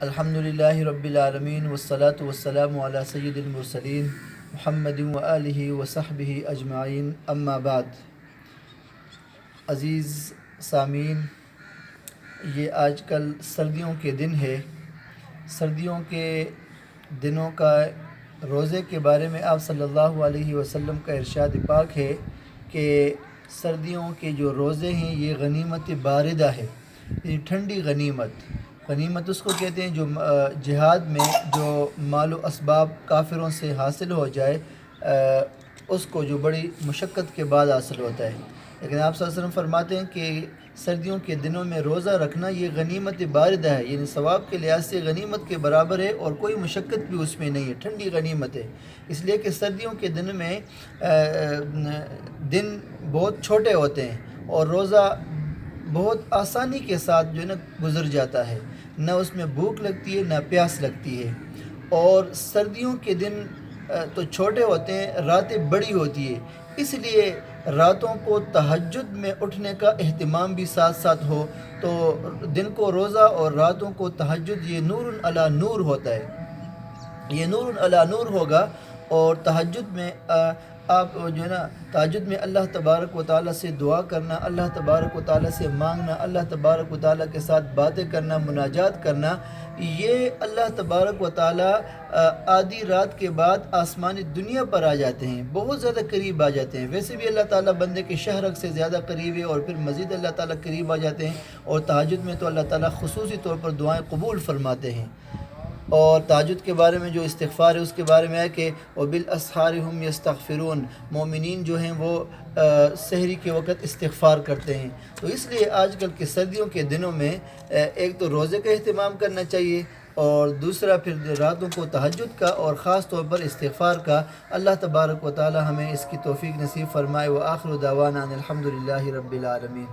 الحمدللہ رب العالمین والصلاة والسلام علی سید المرسلین محمد و آلہ و صحبہ اجمعین، اما بعد۔ عزیز سامعین، یہ آج کل سردیوں کے دن ہے۔ سردیوں کے دنوں کا روزے کے بارے میں آپ صلی اللہ علیہ وسلم کا ارشاد پاک ہے کہ سردیوں کے جو روزے ہیں یہ غنیمت باردہ ہے، یہ ٹھنڈی غنیمت اس کو کہتے ہیں جو جہاد میں جو مال و اسباب کافروں سے حاصل ہو جائے، اس کو جو بڑی مشقت کے بعد حاصل ہوتا ہے۔ لیکن آپ صلی اللہ علیہ وسلم فرماتے ہیں کہ سردیوں کے دنوں میں روزہ رکھنا یہ غنیمت باردہ ہے، یعنی ثواب کے لحاظ سے غنیمت کے برابر ہے اور کوئی مشقت بھی اس میں نہیں ہے، ٹھنڈی غنیمت ہے۔ اس لیے کہ سردیوں کے دن میں دن بہت چھوٹے ہوتے ہیں اور روزہ بہت آسانی کے ساتھ جو ہے نا گزر جاتا ہے، نہ اس میں بھوک لگتی ہے نہ پیاس لگتی ہے۔ اور سردیوں کے دن تو چھوٹے ہوتے ہیں، راتیں بڑی ہوتی ہے، اس لیے راتوں کو تہجد میں اٹھنے کا اہتمام بھی ساتھ ساتھ ہو تو دن کو روزہ اور راتوں کو تہجد، یہ نور علی نور ہوتا ہے، یہ نور علی نور ہوگا۔ اور تہجد میں آپ جو ہے نا تہجد میں اللہ تبارک و تعالیٰ سے دعا کرنا، اللہ تبارک و تعالیٰ سے مانگنا، اللہ تبارک و تعالیٰ کے ساتھ باتیں کرنا، مناجات کرنا، یہ اللہ تبارک و تعالیٰ آدھی رات کے بعد آسمانی دنیا پر آ جاتے ہیں، بہت زیادہ قریب آ جاتے ہیں۔ ویسے بھی اللہ تعالیٰ بندے کے شہرک سے زیادہ قریب ہے اور پھر مزید اللہ تعالیٰ قریب آ جاتے ہیں، اور تہجد میں تو اللہ تعالیٰ خصوصی طور پر دعائیں قبول فرماتے ہیں۔ اور تہجد کے بارے میں جو استغفار ہے اس کے بارے میں ہے کہ وبالاسحار هم یستغفرون، مومنین جو ہیں وہ سحری کے وقت استغفار کرتے ہیں۔ تو اس لیے آج کل کے سردیوں کے دنوں میں ایک تو روزے کا اہتمام کرنا چاہیے اور دوسرا پھر راتوں کو تہجد کا اور خاص طور پر استغفار کا۔ اللہ تبارک و تعالی ہمیں اس کی توفیق نصیب فرمائے۔ وآخر دعوانا ان الحمدللہ رب العالمین۔